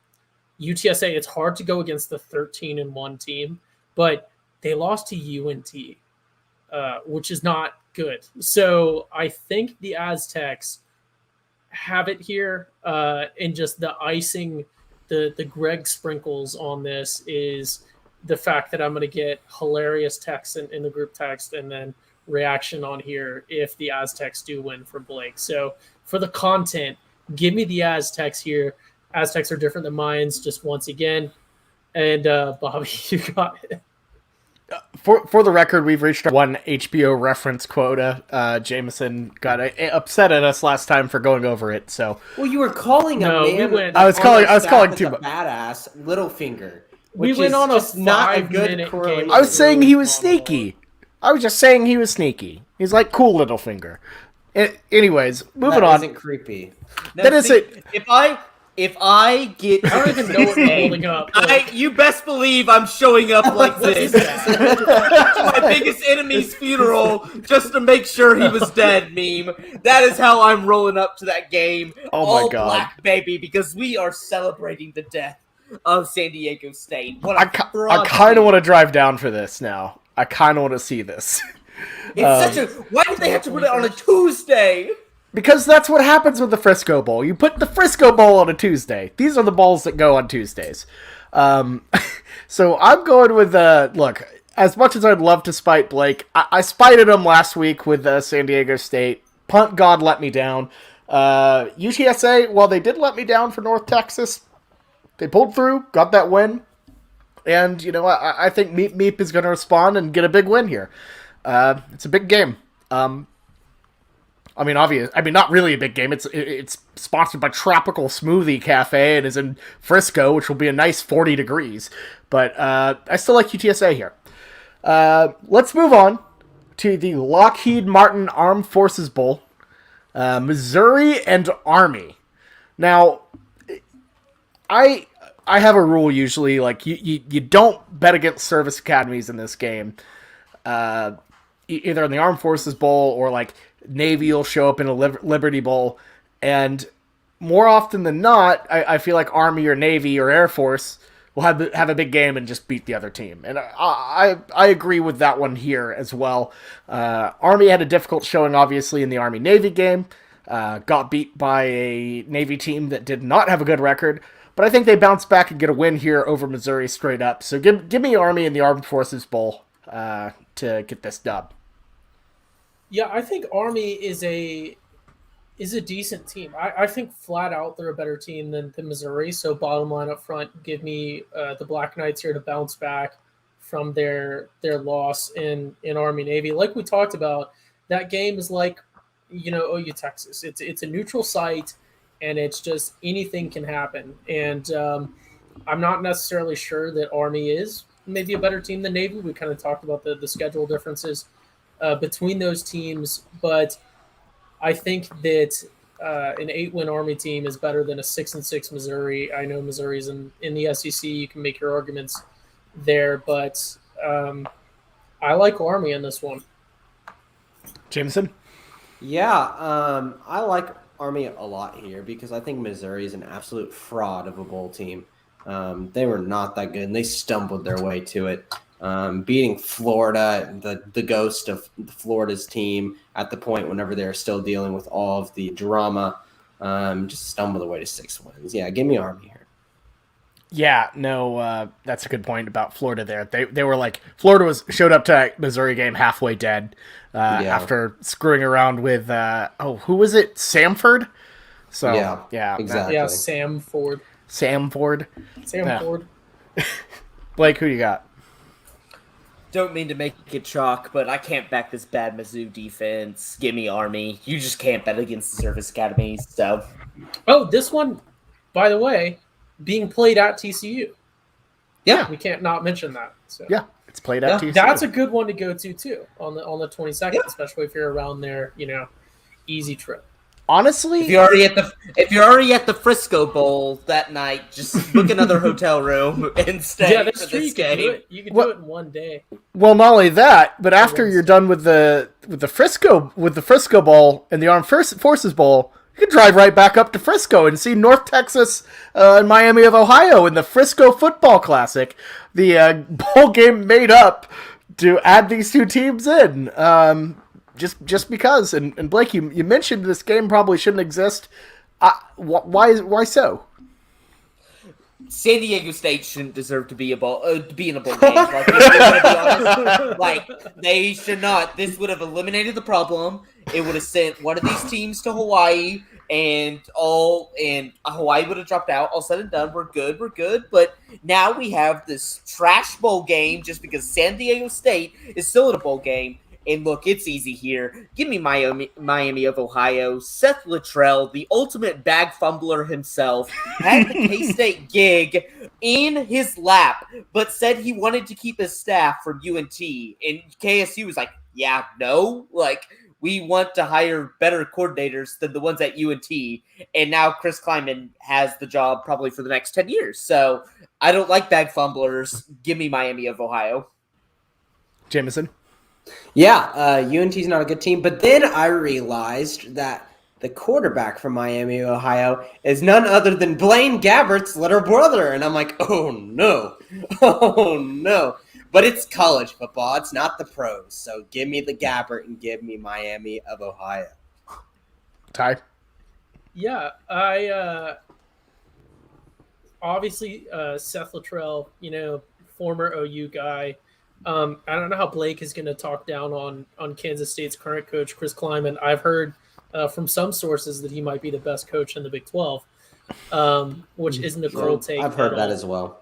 UTSA. It's hard to go against the 13-1 team, but they lost to UNT, which is not good. So I think the Aztecs have it here, and just the icing, the Greg sprinkles on this is the fact that I'm going to get hilarious text in the group text and then reaction on here if the Aztecs do win for Blake. So for the content, give me the Aztecs here. Aztecs are different than Mayans, just once again. And Bobby, you got it. For the record, we've reached our one HBO reference quota. Jameson got upset at us last time for going over it. So Well, you were calling No, a man. we went- I was calling too much. Badass Littlefinger. We which went is on a just not a 5-minute good correlation. game. I was saying he was sneaky. I was just saying he was sneaky. He's like cool little finger. Anyways, moving That on. isn't creepy. No, That is see, it. If I get, I don't even know what you're holding up. you best believe I'm showing up like this to my biggest enemy's funeral just to make sure he was dead. Meme. That is how I'm rolling up to that game. Oh my all God. black, baby, because we are celebrating the death of San Diego State. What a I fraud kind team. of want to drive down for this now. I kind of want to see this. It's such a. Why did they have to put it on a Tuesday? Because that's what happens with the Frisco Bowl. You put the Frisco Bowl on a Tuesday. These are the bowls that go on Tuesdays. So I'm going with, look, as much as I'd love to spite Blake, I spited him last week with San Diego State. Punt God let me down. UTSA, while they did let me down for North Texas, they pulled through, got that win. And, you know, I think Meep is going to respond and get a big win here. It's a big game. I mean, not really a big game. It's sponsored by Tropical Smoothie Cafe and is in Frisco, which will be a nice 40 degrees. But I still like UTSA here. Let's move on to the Lockheed Martin Armed Forces Bowl. Missouri and Army. Now, I have a rule usually, like you don't bet against service academies in this game. Either in the Armed Forces Bowl or like Navy will show up in a Liberty Bowl, and more often than not, I feel like Army or Navy or Air Force will have a big game and just beat the other team. And I agree with that one here as well. Army had a difficult showing, obviously, in the Army-Navy game. Got beat by a Navy team that did not have a good record. But I think they bounce back and get a win here over Missouri straight up. So give me Army in the Armed Forces Bowl to get this dub. Yeah, I think Army is a decent team. I think flat out they're a better team than Missouri. So bottom line up front, give me the Black Knights here to bounce back from their loss in Army Navy. Like we talked about, that game is like, OU Texas. It's a neutral site, and it's just anything can happen. And I'm not necessarily sure that Army is maybe a better team than Navy. We kind of talked about the schedule differences between those teams, but I think that an 8-win Army team is better than a 6-6 Missouri. I know Missouri's in the SEC. You can make your arguments there, but I like Army in this one. Jameson? Yeah, I like Army a lot here because I think Missouri is an absolute fraud of a bowl team. They were not that good, and they stumbled their way to it. Beating Florida, the ghost of Florida's team at the point whenever they're still dealing with all of the drama, just stumbled away to 6 wins. Yeah, give me Army here. Yeah, no, that's a good point about Florida there. They were like, Florida showed up to that Missouri game halfway dead after screwing around with, who was it? Samford? So, yeah, exactly. Yeah, Sam Ford. Ford. Blake, who you got? Don't mean to make it chalk, but I can't back this bad Mizzou defense. Give me Army. You just can't bet against the service academies. So, This one, by the way, being played at TCU. yeah, We can't not mention that. So. Yeah, it's played at TCU. That's a good one to go to too on the 22nd, especially if you're around there. Easy trip. honestly, If you're already at the Frisco Bowl that night, just book another hotel room and stay Yeah, that's for true. this You can do game. it. You can do it in one day. well, not only that, but after you're done with the Frisco Bowl and the Armed Forces Bowl, you can drive right back up to Frisco and see North Texas and Miami of Ohio in the Frisco Football Classic, the bowl game made up to add these two teams in. Just because. And Blake, you mentioned this game probably shouldn't exist. Why so? San Diego State shouldn't deserve to be in a bowl game. Like, if we're gonna be honest, like, they should not. This would have eliminated the problem. It would have sent one of these teams to Hawaii, and Hawaii would have dropped out. All said and done, we're good. But now we have this trash bowl game just because San Diego State is still in a bowl game. And look, it's easy here. Give me Miami of Ohio. Seth Littrell, the ultimate bag fumbler himself, had the K-State gig in his lap, but said he wanted to keep his staff from UNT. And KSU was like, yeah, no. Like, we want to hire better coordinators than the ones at UNT. And now Chris Klieman has the job probably for the next 10 years. So I don't like bag fumblers. Give me Miami of Ohio. Jameson? Yeah, UNT's not a good team. But then I realized that the quarterback from Miami, Ohio, is none other than Blaine Gabbert's little brother. And I'm like, oh, no. But it's college football. It's not the pros. So give me the Gabbert and give me Miami of Ohio. Ty? Yeah, I obviously Seth Littrell, former OU guy. I don't know how Blake is going to talk down on Kansas State's current coach, Chris Klieman. I've heard from some sources that he might be the best coach in the Big 12, which isn't a cold take. I've heard that as well.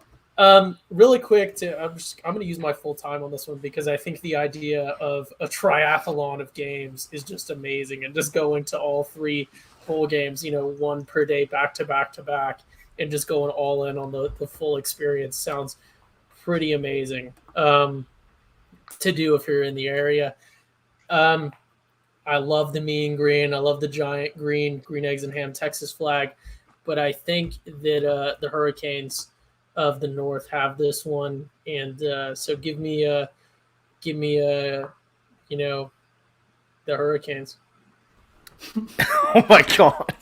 Really quick, I'm going to use my full time on this one because I think the idea of a triathlon of games is just amazing, and just going to all three bowl games, one per day, back to back to back, and just going all in on the full experience sounds pretty amazing to do if you're in the area. I love the mean green. I love the giant green eggs and ham Texas flag, but I think that the Hurricanes of the North have this one, and so give me the Hurricanes. Oh my god.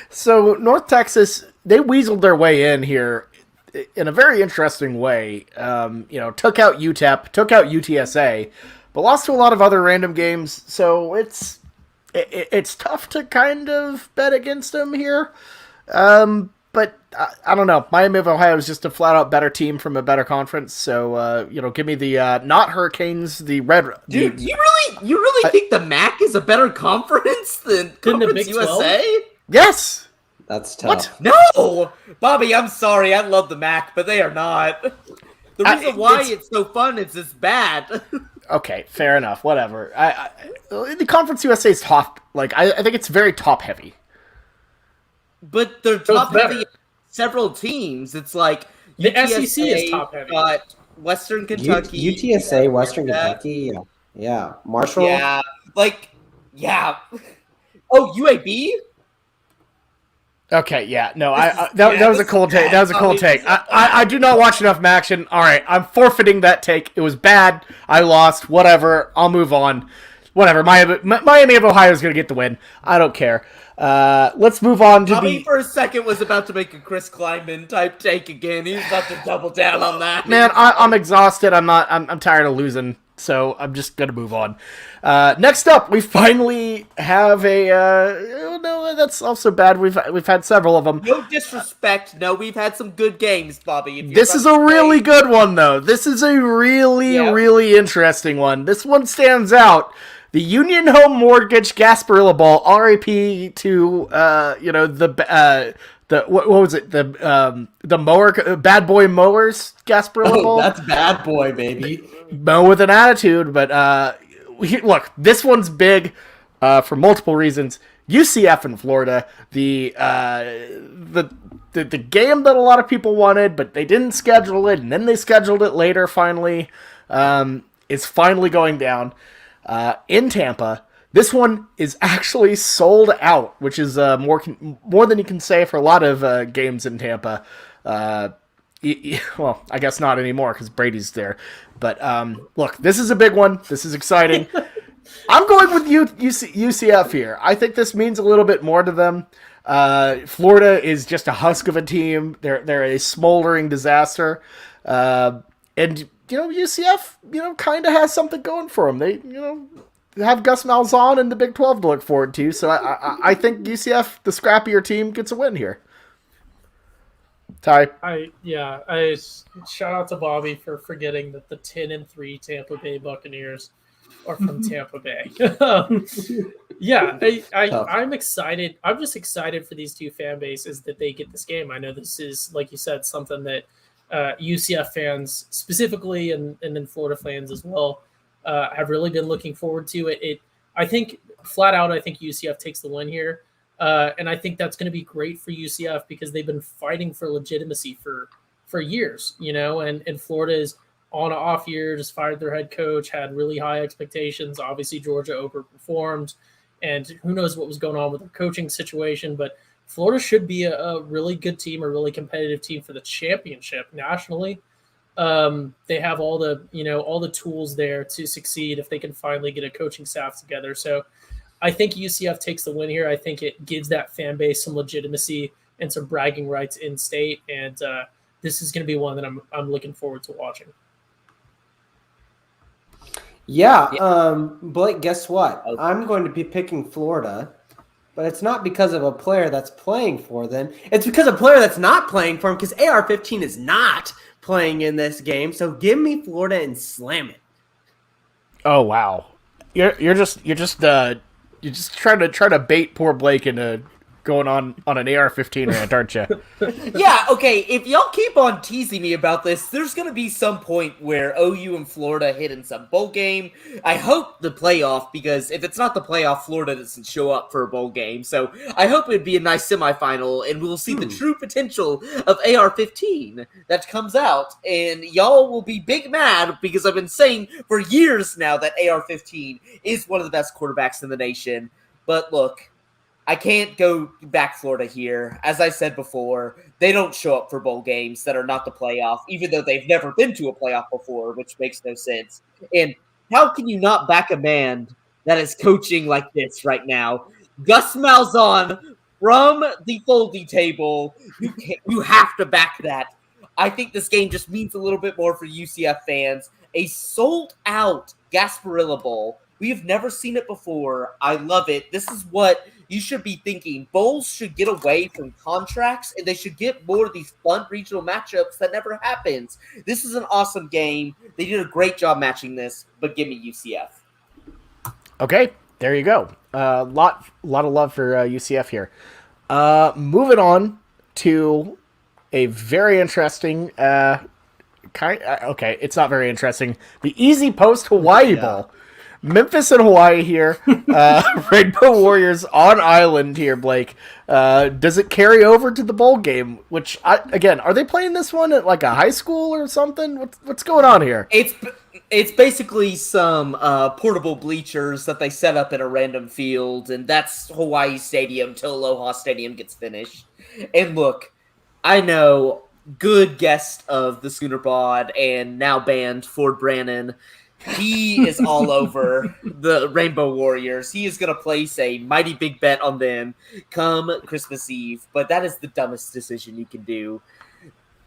So North Texas, they weaseled their way in here in a very interesting way. Took out UTEP, took out UTSA, but lost to a lot of other random games. So it's tough to kind of bet against them here. But I don't know. Miami of Ohio is just a flat out better team from a better conference. So give me the not Hurricanes, the red. Dude, you really think the MAC is a better conference than Conference the Big 12? USA? Yes. That's tough. What? No, Bobby, I'm sorry. I love the MAC, but they are not. The reason why it's so fun is it's bad. Okay, fair enough. Whatever. The Conference USA is top. Like I think it's very top heavy. But they're top heavy in several teams. It's like The UTSA SEC is top heavy. got Western Kentucky. UTSA, Western Kentucky. Yeah. Marshall. Yeah. Oh, UAB? Okay, yeah, no, that was a cold take. That was a cold take. I do not watch enough action. All right, I'm forfeiting that take. It was bad. I lost. Whatever. I'll move on. Whatever. Miami of Ohio is going to get the win. I don't care. Let's move on to Bobby for a second was about to make a Chris Klieman type take again. He's about to double down on that. Man, I'm exhausted. I'm tired of losing. So I'm just gonna move on. Next up, we finally have a. No, that's also bad. We've had several of them. No disrespect. No, we've had some good games, Bobby. This is a really good one, though. This is a really interesting one. This one stands out. The Union Home Mortgage Gasparilla Bowl, RAP to what was it? The mower, Bad Boy Mowers Gasparilla Bowl. That's Bad Boy, baby. Mow with an attitude, but look, this one's big for multiple reasons. UCF in Florida, the game that a lot of people wanted, but they didn't schedule it, and then they scheduled it later. Finally, is finally going down in Tampa. This one is actually sold out, which is more than you can say for a lot of games in Tampa. Well, I guess not anymore because Brady's there. But look, this is a big one. This is exciting. I'm going with UCF here. I think this means a little bit more to them. Florida is just a husk of a team. They're a smoldering disaster. And UCF, kind of has something going for them. They, have Gus Malzahn in the Big 12 to look forward to. So I think UCF, the scrappier team, gets a win here. Ty? I shout out to Bobby for forgetting that the 10-3 Tampa Bay Buccaneers are from Tampa Bay. I'm excited. I'm just excited for these two fan bases that they get this game. I know this is, like you said, something that UCF fans specifically and then Florida fans as well have really been looking forward to it. I think flat out, I think UCF takes the win here. And I think that's going to be great for UCF because they've been fighting for legitimacy for years, and Florida is on an off year, just fired their head coach, had really high expectations. Obviously, Georgia overperformed, and who knows what was going on with their coaching situation, but Florida should be a really good team, a really competitive team for the championship nationally. They have all the tools there to succeed if they can finally get a coaching staff together. So I think UCF takes the win here. I think it gives that fan base some legitimacy and some bragging rights in state. And this is going to be one that I'm looking forward to watching. Yeah. Blake, guess what? I'm going to be picking Florida, but it's not because of a player that's playing for them. It's because of a player that's not playing for them because AR-15 is not playing in this game. So give me Florida and slam it. Oh, wow. You're just trying to bait poor Blake into going on an AR-15 rant, aren't you? Yeah, okay, if y'all keep on teasing me about this, there's going to be some point where OU and Florida hit in some bowl game. I hope the playoff, because if it's not the playoff, Florida doesn't show up for a bowl game. So I hope it'd be a nice semifinal, and we'll see the true potential of AR-15 that comes out. And y'all will be big mad because I've been saying for years now that AR-15 is one of the best quarterbacks in the nation. But look, I can't go back Florida here. As I said before, they don't show up for bowl games that are not the playoff, even though they've never been to a playoff before, which makes no sense. And how can you not back a man that is coaching like this right now? Gus Malzahn from the Foldy table. You have to back that. I think this game just means a little bit more for UCF fans. A sold-out Gasparilla Bowl. We have never seen it before. I love it. This is what you should be thinking. Bowls should get away from contracts, and they should get more of these fun regional matchups that never happens. This is an awesome game. They did a great job matching this, but give me UCF. Okay, there you go. Lot of love for UCF here. Moving on to a very interesting okay, it's not very interesting. The Easy Post Hawaii Bowl. Memphis and Hawaii here. Rainbow Warriors on island here, Blake. Does it carry over to the bowl game? Which, again, are they playing this one at like a high school or something? What's going on here? It's basically some portable bleachers that they set up in a random field, and that's Hawaii Stadium till Aloha Stadium gets finished. And look, I know, good guest of the Schooner Pod and now banned Ford Brannon. He is all over the Rainbow Warriors. He is going to place a mighty big bet on them come Christmas Eve, but that is the dumbest decision you can do.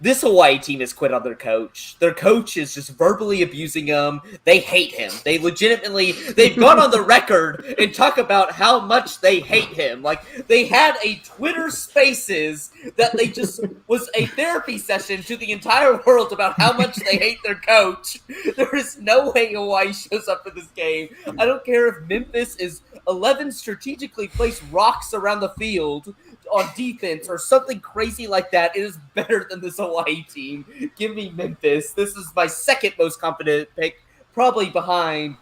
This Hawaii team has quit on their coach. Their coach is just verbally abusing them. They hate him. They've gone on the record and talk about how much they hate him. Like, they had a Twitter Spaces that they just was a therapy session to the entire world about how much they hate their coach. There is no way Hawaii shows up for this game. I don't care if Memphis is 11 strategically placed rocks around the field on defense or something crazy like that. It is better than this Hawaii team. Give me Memphis. This is my second most confident pick, probably behind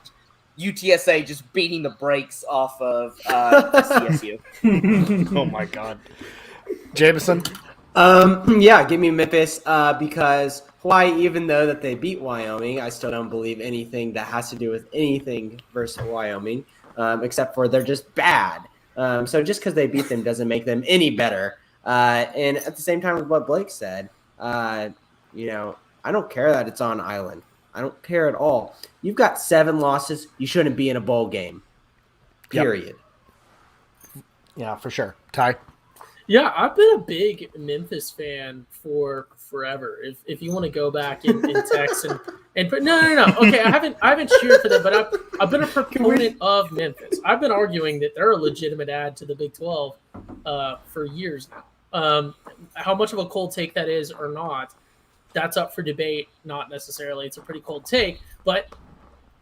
UTSA just beating the brakes off of CSU. Oh my God. Jameson? Yeah, give me Memphis because Hawaii, even though that they beat Wyoming, I still don't believe anything that has to do with anything versus Wyoming. except for they're just bad. So just because they beat them doesn't make them any better. And at the same time with what Blake said, I don't care that it's on island. I don't care at all. You've got 7 losses. You shouldn't be in a bowl game. Period. Yep. Yeah, for sure. Ty? Yeah, I've been a big Memphis fan for forever. If you want to go back in text and but no. Okay, I haven't cheered for them, but I've been a proponent of Memphis. I've been arguing that they're a legitimate add to the Big 12 for years now. How much of a cold take that is or not, that's up for debate. Not necessarily. It's a pretty cold take, but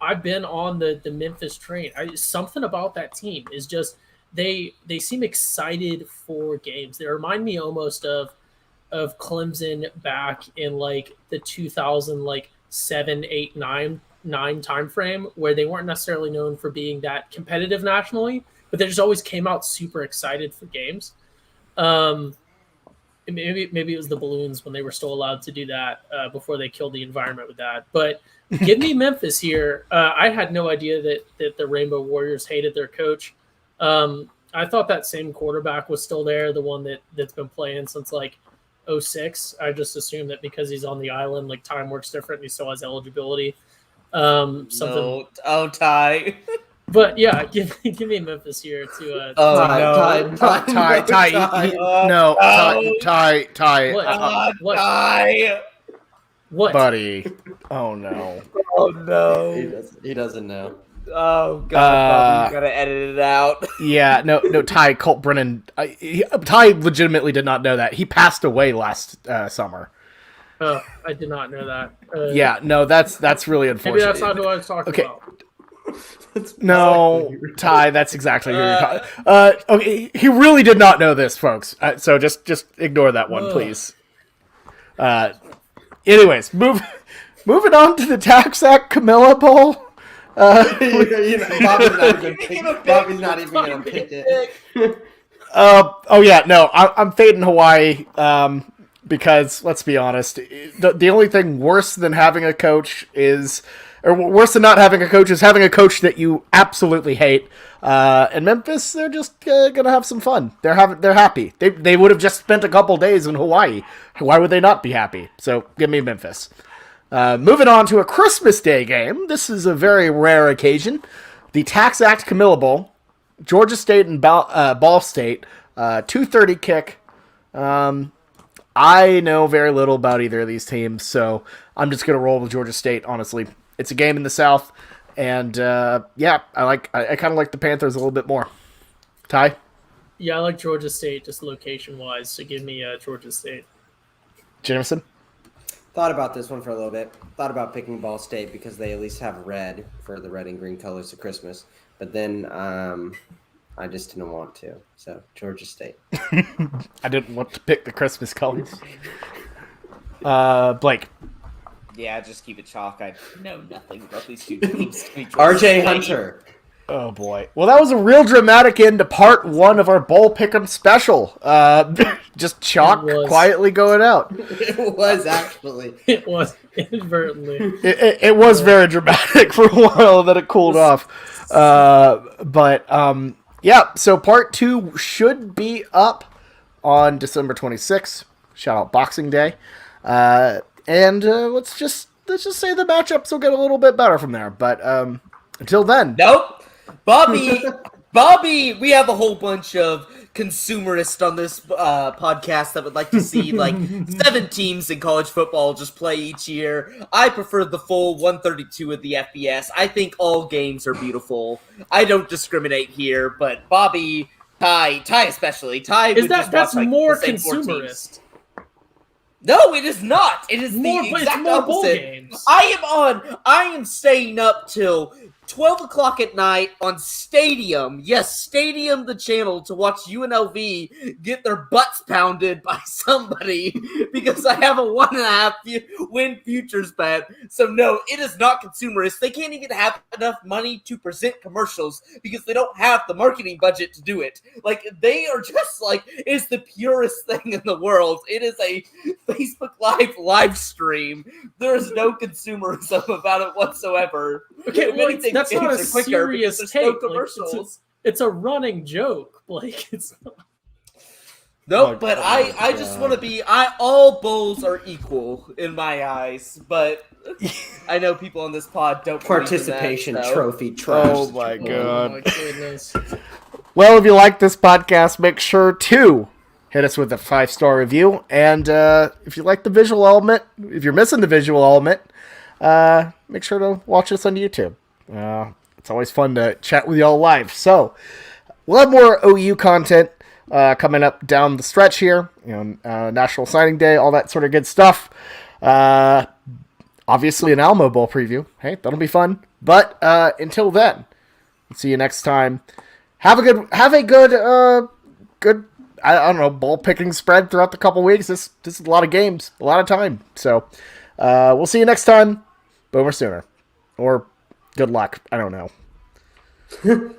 I've been on the Memphis train. Something about that team is just they seem excited for games. They remind me almost of Clemson back in like the 2007, 8, 9 time frame, where they weren't necessarily known for being that competitive nationally, but they just always came out super excited for games. Maybe it was the Balloons when they were still allowed to do that before they killed the environment with that. But give me Memphis here. I had no idea that the Rainbow Warriors hated their coach. I thought that same quarterback was still there, the one that's been playing since like 2006. I just assumed that because he's on the island, like time works different and he still has eligibility. No. Oh, Ty. But yeah, give me Memphis here to. Ty. What? Ty. What? Buddy. Oh no. Oh no. He doesn't know. Oh god, you gotta edit it out. Yeah, no. Ty Colt Brennan. Ty legitimately did not know that he passed away last summer. Oh, I did not know that. Yeah, no, that's really unfortunate. Maybe that's not who I was talking about. No, Ty, that's exactly who you're talking. Okay, he really did not know this, folks. So just ignore that one, please. Anyways, moving on to the Taxac Camilla Bowl. Bobby's not even gonna pick it. Oh yeah, no, I'm fading Hawaii. Because let's be honest, the only thing worse than having a coach is. Or worse than not having a coach is having a coach that you absolutely hate. And Memphis, they're just gonna have some fun. They're happy. They would have just spent a couple days in Hawaii. Why would they not be happy? So give me Memphis. Moving on to a Christmas Day game. This is a very rare occasion. The Tax Act Camilla Bowl, Georgia State and Ball State. 2:30 kick. I know very little about either of these teams, so I'm just gonna roll with Georgia State. Honestly. It's a game in the South, and I kind of like the Panthers a little bit more. Ty? Yeah, I like Georgia State just location-wise, so give me Georgia State. Jameson? Thought about this one for a little bit. Thought about picking Ball State because they at least have red for the red and green colors of Christmas. But then I just didn't want to. So, Georgia State. I didn't want to pick the Christmas colors. Blake? Yeah, just keep it chalk. I know nothing about these two teams. RJ Hunter. Oh, boy. Well, that was a real dramatic end to part 1 of our Bowl Pick'em special. Just chalk quietly going out. It was, actually. It was, inadvertently. It was very dramatic for a while, then it cooled off. Yeah, so part 2 should be up on December 26th. Shout out Boxing Day. And let's just say the matchups will get a little bit better from there. But until then, nope. Bobby, we have a whole bunch of consumerists on this podcast that would like to see like 7 teams in college football just play each year. I prefer the full 132 of the FBS. I think all games are beautiful. I don't discriminate here, but Bobby, Ty especially. Ty is that's more consumerist. No, it is not. It is the exact opposite. I am staying up till 12 o'clock at night on Stadium. Yes, Stadium, the channel, to watch UNLV get their butts pounded by somebody because I have a 1.5 win futures bet. So no, it is not consumerist. They can't even have enough money to present commercials because they don't have the marketing budget to do it. Like, they are just like, it's the purest thing in the world. It is a Facebook live stream. There is no consumerism about it whatsoever. Okay, well, that's not a games are quicker because serious there's take. no Like, commercials. it's a running joke. Like it's not... Nope, but I just want to be. All bowls are equal in my eyes, but I know people on this pod don't believe in that, Participation so. trophy trash. Oh my god. Oh my goodness. Well, if you like this podcast, make sure to hit us with a 5-star review. And if you like the visual element, if you're missing the visual element, make sure to watch us on YouTube. It's always fun to chat with y'all live. So, we'll have more OU content coming up down the stretch here. National Signing Day, all that sort of good stuff. Obviously, an Alamo Bowl preview. Hey, that'll be fun. But until then, we'll see you next time. Have a good I don't know, bowl picking spread throughout the couple weeks. This is a lot of games, a lot of time. So we'll see you next time. Boomer Sooner. Or good luck. I don't know.